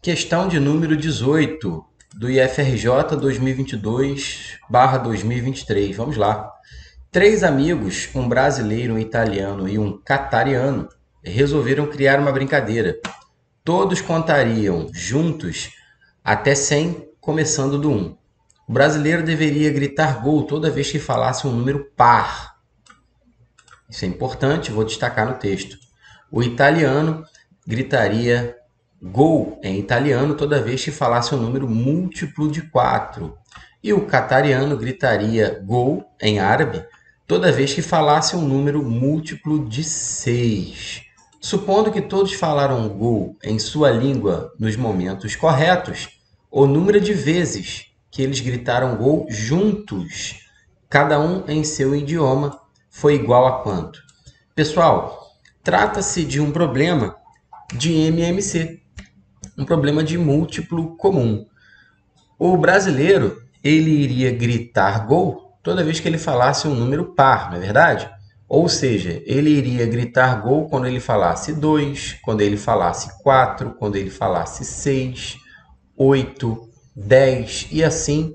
Questão de número 18 do IFRJ 2022/2023. Vamos lá. 3 amigos, um brasileiro, um italiano e um catariano, resolveram criar uma brincadeira. Todos contariam juntos até 100, começando do 1. O brasileiro deveria gritar gol toda vez que falasse um número par. Isso é importante, vou destacar no texto. O italiano gritaria gol em italiano toda vez que falasse um número múltiplo de 4. E o catariano gritaria gol em árabe toda vez que falasse um número múltiplo de 6. Supondo que todos falaram gol em sua língua nos momentos corretos, o número de vezes que eles gritaram gol juntos, cada um em seu idioma, foi igual a quanto? Pessoal, trata-se de um problema de MMC, um problema de múltiplo comum. O brasileiro, ele iria gritar gol toda vez que ele falasse um número par, não é verdade? Ou seja, ele iria gritar gol quando ele falasse 2, quando ele falasse 4, quando ele falasse 6, 8, 10 e assim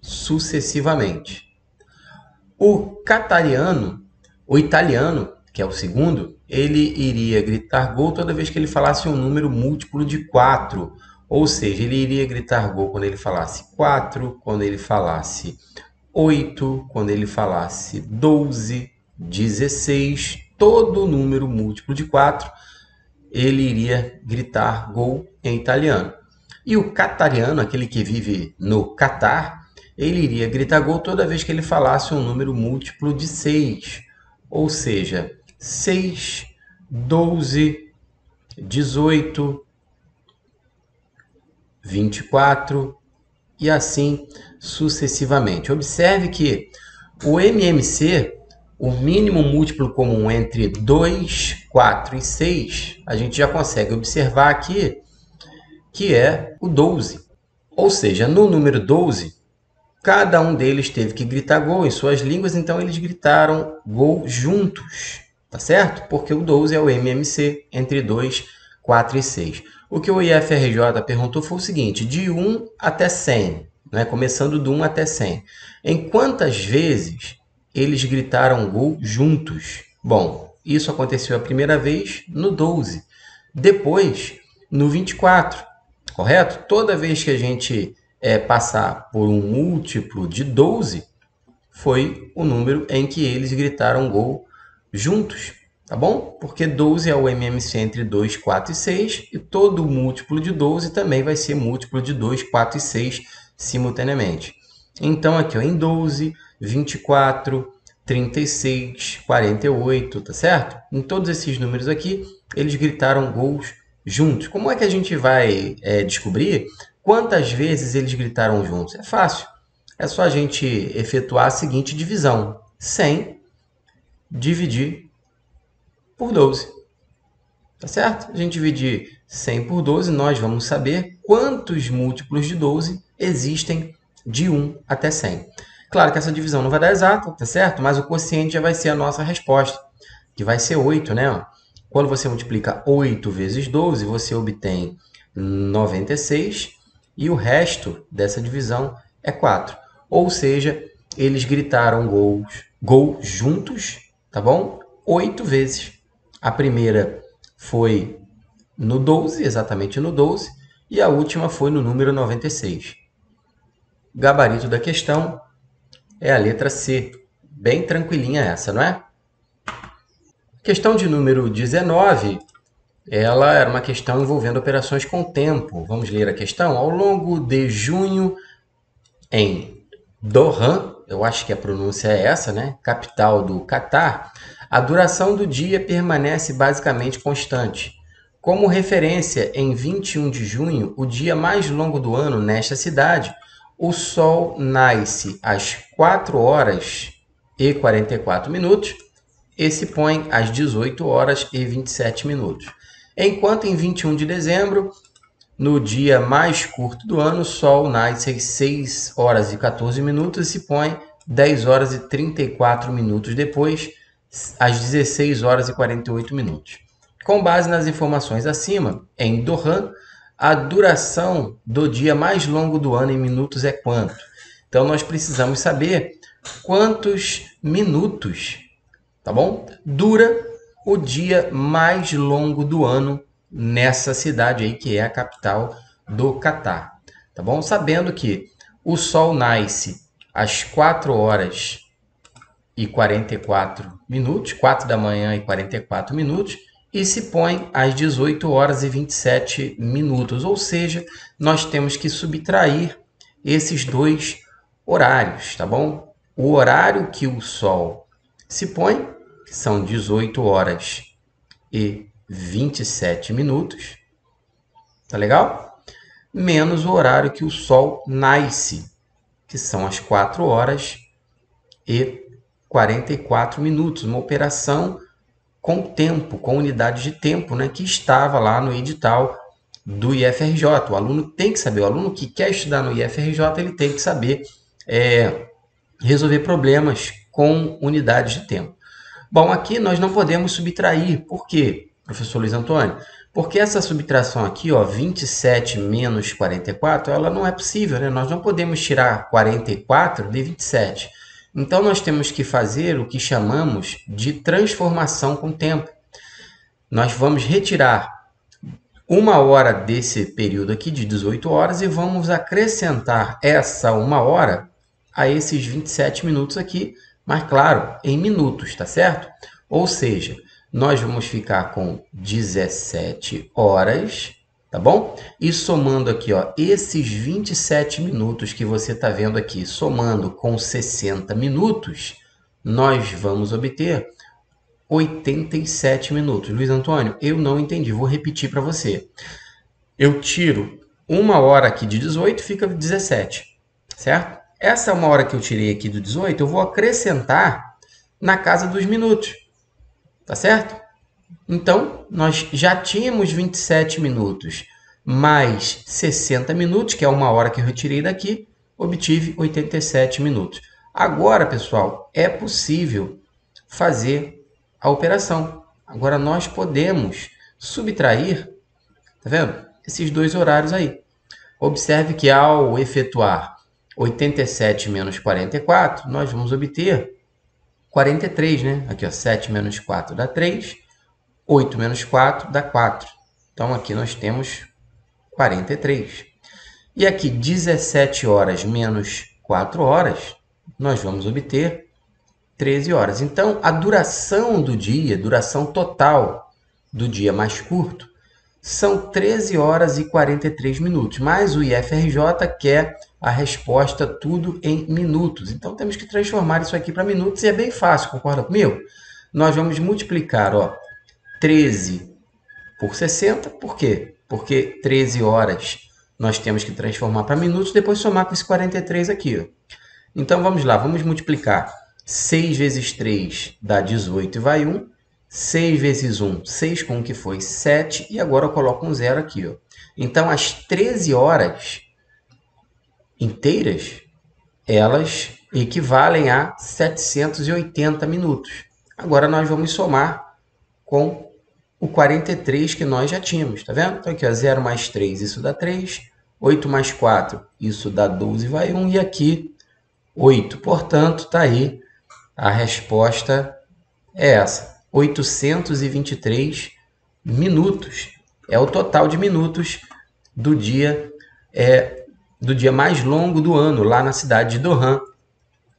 sucessivamente. O italiano, que é o segundo, ele iria gritar gol toda vez que ele falasse um número múltiplo de 4. Ou seja, ele iria gritar gol quando ele falasse 4, quando ele falasse 8, quando ele falasse 12, 16, todo número múltiplo de 4, ele iria gritar gol em italiano. E o catariano, aquele que vive no Catar, ele iria gritar gol toda vez que ele falasse um número múltiplo de 6. Ou seja, 6, 12, 18, 24 e assim sucessivamente. Observe que o MMC, o mínimo múltiplo comum entre 2, 4 e 6, a gente já consegue observar aqui que é o 12. Ou seja, no número 12, cada um deles teve que gritar gol em suas línguas, então eles gritaram gol juntos, tá certo? Porque o 12 é o MMC entre 2, 4 e 6. O que o IFRJ perguntou foi o seguinte, de 1 até 100, né? Começando do 1 até 100. Em quantas vezes eles gritaram gol juntos? Bom, isso aconteceu a primeira vez no 12, depois no 24, correto? Toda vez que a gente passar por um múltiplo de 12, foi o número em que eles gritaram gol juntos, tá bom? Porque 12 é o MMC entre 2, 4 e 6, e todo múltiplo de 12 também vai ser múltiplo de 2, 4 e 6 simultaneamente. Então, aqui ó, em 12, 24, 36, 48, tá certo? Em todos esses números aqui, eles gritaram gols juntos. Como é que a gente vai descobrir quantas vezes eles gritaram juntos? É fácil. É só a gente efetuar a seguinte divisão. 100 dividir por 12. Tá certo? A gente dividir 100 por 12, nós vamos saber quantos múltiplos de 12 existem de 1 até 100. Claro que essa divisão não vai dar exata, tá certo? Mas o quociente já vai ser a nossa resposta, que vai ser 8, né? Quando você multiplica 8 vezes 12, você obtém 96 e o resto dessa divisão é 4. Ou seja, eles gritaram gol juntos, tá bom? 8 vezes. A primeira foi no 12, exatamente no 12, e a última foi no número 96. O gabarito da questão é a letra C. Bem tranquilinha essa, não é? Questão de número 19, ela era uma questão envolvendo operações com tempo. Vamos ler a questão? Ao longo de junho, em Doha, eu acho que a pronúncia é essa, né? Capital do Catar, a duração do dia permanece basicamente constante. Como referência, em 21 de junho, o dia mais longo do ano nesta cidade, o sol nasce às 4 horas e 44 minutos e se põe às 18 horas e 27 minutos. Enquanto em 21 de dezembro, no dia mais curto do ano, o sol nasce às 6 horas e 14 minutos e se põe 10 horas e 34 minutos depois, às 16 horas e 48 minutos. Com base nas informações acima, em Doha, a duração do dia mais longo do ano em minutos é quanto? Então, nós precisamos saber quantos minutos, tá bom? Dura o dia mais longo do ano nessa cidade aí, que é a capital do Catar, tá bom? Sabendo que o sol nasce às 4 horas e 44 minutos, 4 da manhã e 44 minutos, e se põe às 18 horas e 27 minutos, ou seja, nós temos que subtrair esses dois horários, tá bom? O horário que o sol se põe, que são 18 horas e 27 minutos, tá legal? Menos o horário que o sol nasce, que são as 4 horas e 44 minutos, uma operação com tempo, com unidade de tempo, né, que estava lá no edital do IFRJ. O aluno tem que saber, o aluno que quer estudar no IFRJ, ele tem que saber resolver problemas com unidades de tempo. Bom, aqui nós não podemos subtrair. Por quê, professor Luiz Antônio? Porque essa subtração aqui, ó, 27 menos 44, ela não é possível, né? Nós não podemos tirar 44 de 27. Então, nós temos que fazer o que chamamos de transformação com tempo. Nós vamos retirar 1 hora desse período aqui de 18 horas e vamos acrescentar essa 1 hora a esses 27 minutos aqui, mas claro, em minutos, tá certo? Ou seja, nós vamos ficar com 17 horas, tá bom? E somando aqui, ó, esses 27 minutos que você está vendo aqui, somando com 60 minutos, nós vamos obter 87 minutos. Luiz Antônio, eu não entendi, vou repetir para você. Eu tiro 1 hora aqui de 18, fica 17, certo? Essa 1 hora que eu tirei aqui do 18, eu vou acrescentar na casa dos minutos, tá certo? Então, nós já tínhamos 27 minutos mais 60 minutos, que é 1 hora que eu retirei daqui, obtive 87 minutos. Agora, pessoal, é possível fazer a operação. Agora, nós podemos subtrair, tá vendo? Esses dois horários aí. Observe que ao efetuar 87 menos 44, nós vamos obter 43, né? Aqui, ó, 7 menos 4 dá 3, 8 menos 4 dá 4. Então, aqui nós temos 43. E aqui, 17 horas menos 4 horas, nós vamos obter 13 horas. Então, a duração do dia, duração total do dia mais curto, são 13 horas e 43 minutos. Mas o IFRJ quer a resposta tudo em minutos. Então, temos que transformar isso aqui para minutos e é bem fácil, concorda comigo? Nós vamos multiplicar, ó, 13 por 60. Por quê? Porque 13 horas nós temos que transformar para minutos, depois somar com esse 43 aqui, ó. Então, vamos lá, vamos multiplicar. 6 vezes 3 dá 18 e vai 1. 6 vezes 1, 6 com o que foi 7. E agora eu coloco um zero aqui, ó. Então, as 13 horas inteiras, elas equivalem a 780 minutos. Agora, nós vamos somar com o 43 que nós já tínhamos, tá vendo? Então, aqui, ó, 0 mais 3, isso dá 3. 8 mais 4, isso dá 12 e vai 1. E aqui, 8. Portanto, está aí a resposta é essa. 823 minutos. É o total de minutos do dia mais longo do ano, lá na cidade de Doha,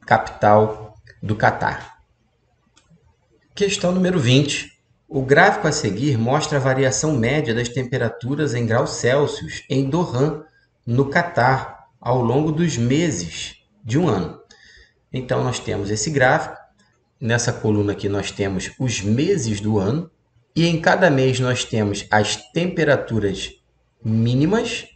capital do Catar. Questão número 20. O gráfico a seguir mostra a variação média das temperaturas em graus Celsius em Doha, no Catar, ao longo dos meses de um ano. Então, nós temos esse gráfico. Nessa coluna aqui nós temos os meses do ano e em cada mês nós temos as temperaturas mínimas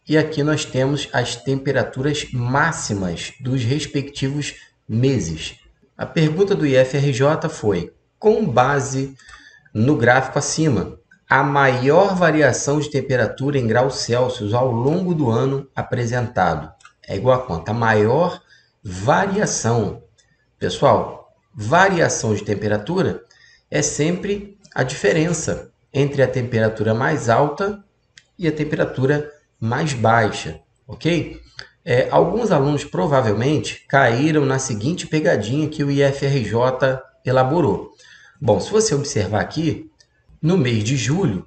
e aqui nós temos as temperaturas máximas dos respectivos meses. A pergunta do IFRJ foi, com base no gráfico acima, a maior variação de temperatura em graus Celsius ao longo do ano apresentado é igual a quanto? A maior variação. Pessoal, variação de temperatura é sempre a diferença entre a temperatura mais alta e a temperatura mais baixa, ok? Alguns alunos provavelmente caíram na seguinte pegadinha que o IFRJ elaborou. Bom, se você observar aqui, no mês de julho,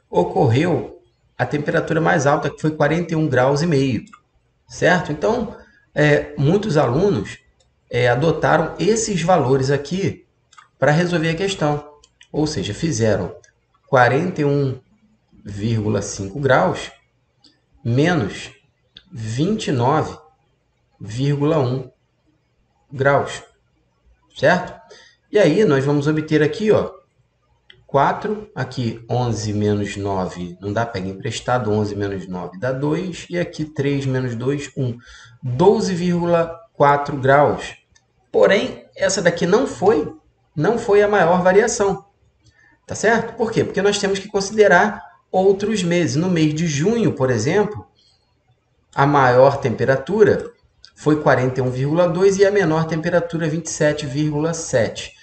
ocorreu a temperatura mais alta, que foi 41 graus e meio, certo? Então, muitos alunos adotaram esses valores aqui para resolver a questão. Ou seja, fizeram 41,5 graus menos 29,1 graus, certo? E aí nós vamos obter aqui, ó, 4, aqui 11 menos 9, não dá, pega emprestado, 11 menos 9 dá 2, e aqui 3 menos 2, 1, 12,4 graus. Porém, essa daqui não foi a maior variação, tá certo? Por quê? Porque nós temos que considerar outros meses. No mês de junho, por exemplo, a maior temperatura foi 41,2 e a menor temperatura 27,7.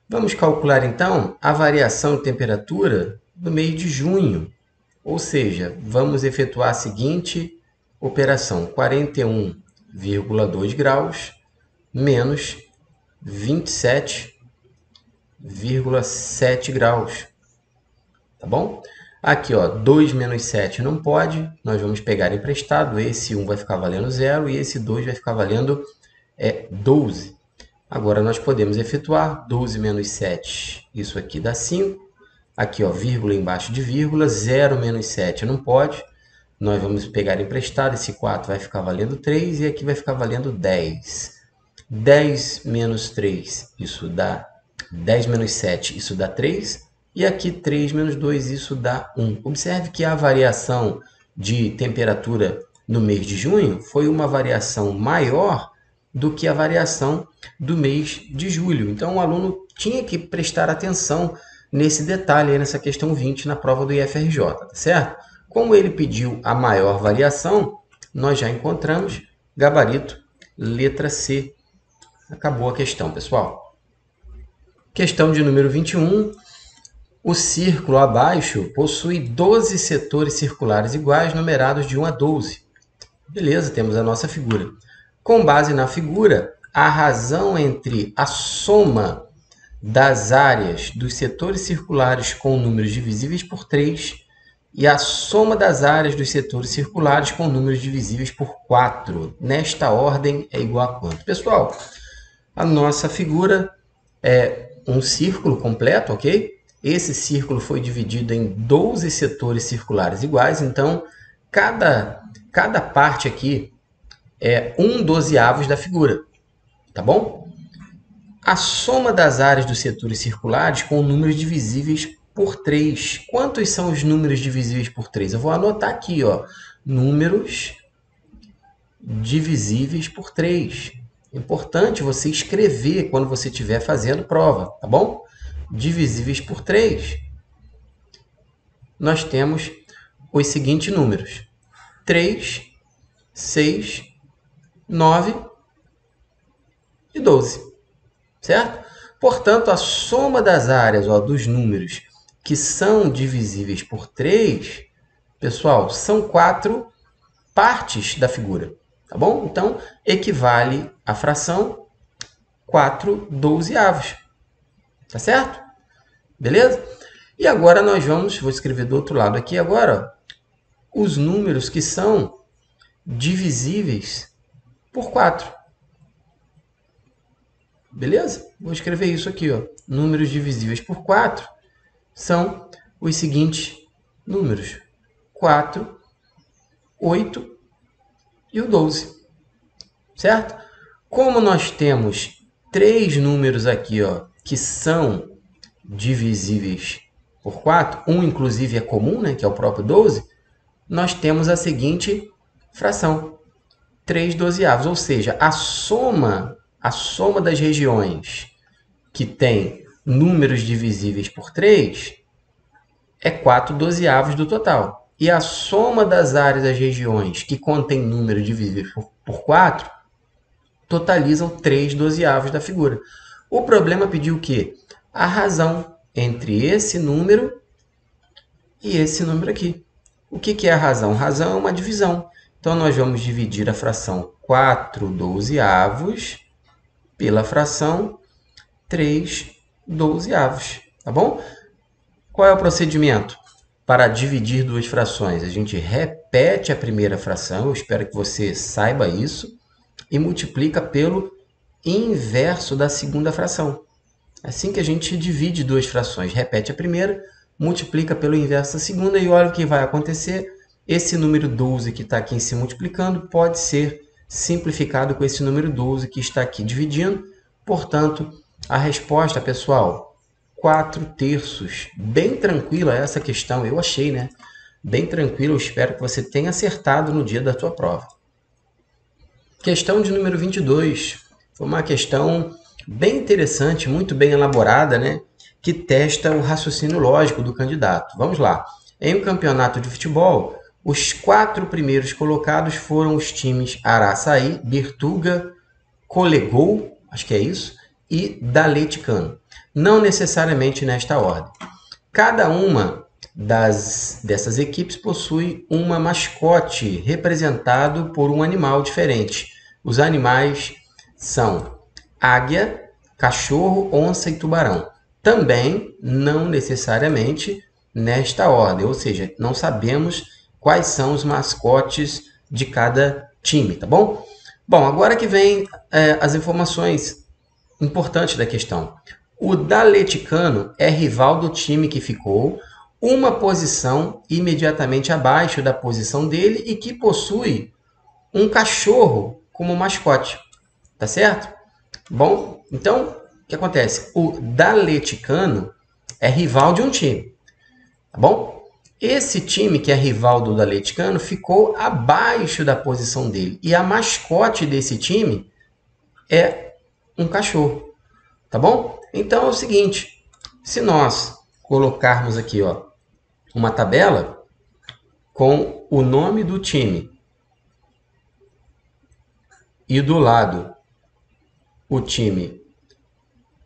Vamos calcular, então, a variação de temperatura no mês de junho. Ou seja, vamos efetuar a seguinte operação: 41,2 graus menos 27,7 graus. Tá bom? Aqui, ó, 2 menos 7 não pode, nós vamos pegar emprestado. Esse 1 vai ficar valendo 0 e esse 2 vai ficar valendo 12. Agora, nós podemos efetuar 12 menos 7, isso aqui dá 5. Aqui, ó, vírgula embaixo de vírgula, 0 menos 7 não pode. Nós vamos pegar emprestado, esse 4 vai ficar valendo 3 e aqui vai ficar valendo 10. 10 menos 3, isso dá 10 menos 7, isso dá 3. E aqui 3 menos 2, isso dá 1. Observe que a variação de temperatura no mês de junho foi uma variação maior do que a variação do mês de julho. Então, o aluno tinha que prestar atenção nesse detalhe, aí, nessa questão 20, na prova do IFRJ, tá certo? Como ele pediu a maior variação, nós já encontramos gabarito, letra C. Acabou a questão, pessoal. Questão de número 21. O círculo abaixo possui 12 setores circulares iguais, numerados de 1 a 12. Beleza, temos a nossa figura. Com base na figura, a razão entre a soma das áreas dos setores circulares com números divisíveis por 3 e a soma das áreas dos setores circulares com números divisíveis por 4, nesta ordem, é igual a quanto? Pessoal, a nossa figura é um círculo completo, ok? Esse círculo foi dividido em 12 setores circulares iguais, então cada parte aqui é 1/12 da figura, tá bom? A soma das áreas dos setores circulares com números divisíveis por 3. Quantos são os números divisíveis por 3? Eu vou anotar aqui, ó, números divisíveis por 3. É importante você escrever quando você estiver fazendo prova, tá bom? Divisíveis por 3. Nós temos os seguintes números: 3, 6, 9 e 12, certo? Portanto, a soma das áreas, ó, dos números que são divisíveis por 3, pessoal, são 4 partes da figura, tá bom? Então, equivale à fração 4/12, tá certo? Beleza? E agora nós vou escrever do outro lado aqui agora, ó, os números que são divisíveis por 4. Beleza? Vou escrever isso aqui, ó. Números divisíveis por 4 são os seguintes números: 4, 8 e o 12. Certo? Como nós temos 3 números aqui, ó, que são divisíveis por 4, um inclusive é comum, né, que é o próprio 12, nós temos a seguinte fração: 3/12, ou seja, a soma das regiões que tem números divisíveis por 3 é 4/12 do total. E a soma das áreas das regiões que contém números divisíveis por 4 totalizam 3/12 da figura. O problema pediu o quê? A razão entre esse número e esse número aqui. O que é a razão? Razão é uma divisão. Então, nós vamos dividir a fração 4/12 pela fração 3/12, tá bom? Qual é o procedimento para dividir duas frações? A gente repete a primeira fração, eu espero que você saiba isso, e multiplica pelo inverso da segunda fração. Assim que a gente divide duas frações, repete a primeira, multiplica pelo inverso da segunda e olha o que vai acontecer. Esse número 12 que está aqui em se multiplicando pode ser simplificado com esse número 12 que está aqui dividindo. Portanto, a resposta, pessoal, 4/3. Bem tranquila essa questão, eu achei, né? Bem tranquila, eu espero que você tenha acertado no dia da tua prova. Questão de número 22. Foi uma questão bem interessante, muito bem elaborada, né? Que testa o raciocínio lógico do candidato. Vamos lá. Em um campeonato de futebol, os 4 primeiros colocados foram os times Araçaí, Bertuga, Colegou, acho que é isso, e Daleiticano. Não necessariamente nesta ordem. Cada uma dessas equipes possui uma mascote representado por um animal diferente. Os animais são águia, cachorro, onça e tubarão. Também não necessariamente nesta ordem, ou seja, não sabemos quais são os mascotes de cada time, tá bom? Bom, agora que vem as informações importantes da questão. O Daleiticano é rival do time que ficou uma posição imediatamente abaixo da posição dele e que possui um cachorro como mascote, tá certo? Bom, então, o que acontece? O Daleiticano é rival de um time, tá bom? Esse time que é rival do Daleiticano ficou abaixo da posição dele. E a mascote desse time é um cachorro, tá bom? Então é o seguinte, se nós colocarmos aqui, ó, uma tabela com o nome do time e do lado o time,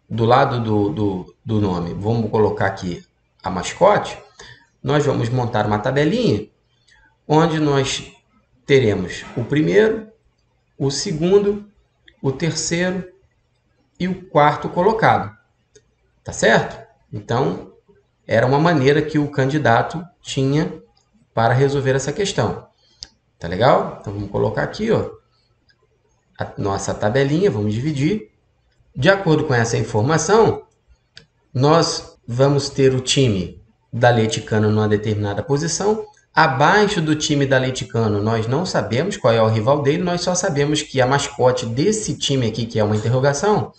do lado do nome, vamos colocar aqui a mascote, nós vamos montar uma tabelinha onde nós teremos o primeiro, o segundo, o terceiro e o quarto colocado. Tá certo? Então, era uma maneira que o candidato tinha para resolver essa questão. Tá legal? Então, vamos colocar aqui, ó, a nossa tabelinha, vamos dividir. De acordo com essa informação, nós vamos ter o time Daleiticano numa determinada posição. Abaixo do time Daleiticano, nós não sabemos qual é o rival dele, nós só sabemos que a mascote desse time aqui, que é uma interrogação,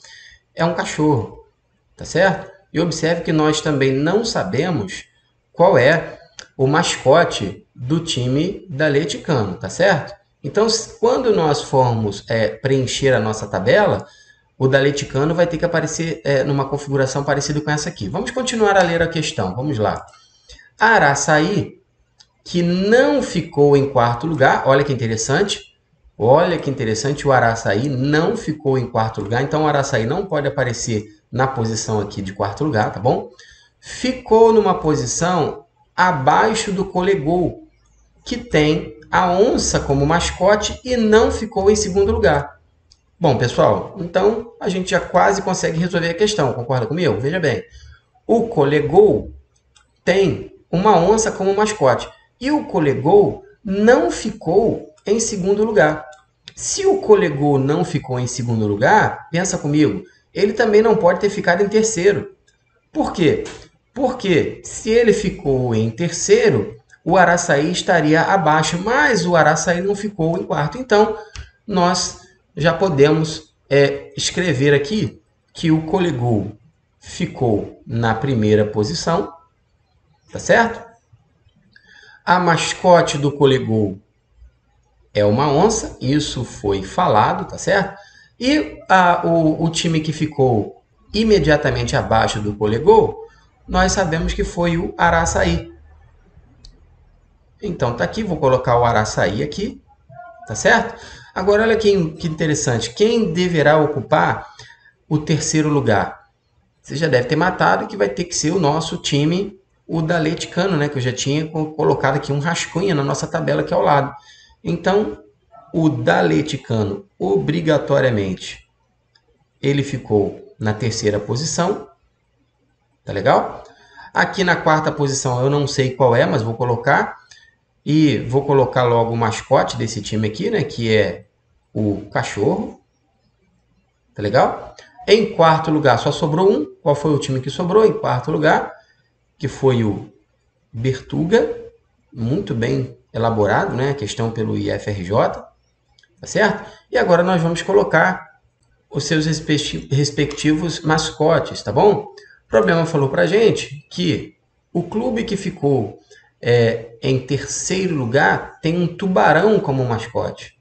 é um cachorro, tá certo? E observe que nós também não sabemos qual é o mascote do time Daleiticano, tá certo? Então, quando nós formos preencher a nossa tabela, o Daleiticano vai ter que aparecer numa configuração parecida com essa aqui. Vamos continuar a ler a questão, vamos lá. Araçaí, que não ficou em quarto lugar, olha que interessante, o Araçaí não ficou em quarto lugar, então o Araçaí não pode aparecer na posição aqui de quarto lugar, tá bom? Ficou numa posição abaixo do Colegou, que tem a onça como mascote e não ficou em segundo lugar. Bom, pessoal, então a gente já quase consegue resolver a questão, concorda comigo? Veja bem, o Colegou tem uma onça como mascote e o Colegou não ficou em segundo lugar. Se o Colegou não ficou em segundo lugar, pensa comigo, ele também não pode ter ficado em terceiro. Por quê? Porque se ele ficou em terceiro, o Araçaí estaria abaixo, mas o Araçaí não ficou em quarto. Então, nós já podemos escrever aqui que o Colegou ficou na primeira posição, tá certo? A mascote do Colegou é uma onça, isso foi falado, tá certo? E o time que ficou imediatamente abaixo do Colegou, nós sabemos que foi o Araçaí. Então, tá aqui, vou colocar o Araçaí aqui, tá certo? Agora, olha que interessante, quem deverá ocupar o terceiro lugar? Você já deve ter matado que vai ter que ser o nosso time o da Atleticano, né, que eu já tinha colocado aqui um rascunho na nossa tabela aqui ao lado. Então, o da Atleticano, obrigatoriamente, ele ficou na terceira posição. Tá legal? Aqui na quarta posição eu não sei qual é, mas vou colocar. E vou colocar logo o mascote desse time aqui, né, que é o cachorro. Tá legal? Em quarto lugar só sobrou um. Qual foi o time que sobrou em quarto lugar? Que foi o Bertuga. Muito bem elaborado, né? A questão pelo IFRJ. Tá certo? E agora nós vamos colocar os seus respectivos mascotes, tá bom? O problema falou pra gente que o clube que ficou em terceiro lugar tem um tubarão como mascote.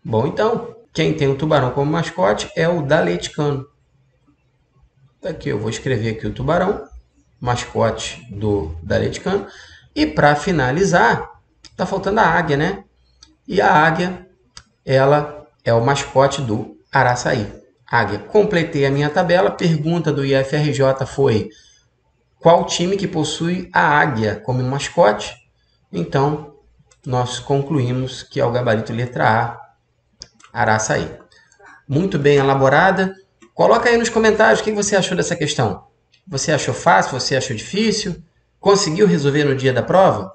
Bom, então, quem tem o tubarão como mascote é o Atleticano. Aqui eu vou escrever aqui o tubarão, mascote do Atleticano. E para finalizar, tá faltando a águia, né? E a águia, ela é o mascote do Araçaí. Águia. Completei a minha tabela. Pergunta do IFRJ foi: qual time que possui a águia como mascote? Então, nós concluímos que é o gabarito letra A, Araçaí. Muito bem elaborada. Coloca aí nos comentários o que você achou dessa questão. Você achou fácil? Você achou difícil? Conseguiu resolver no dia da prova?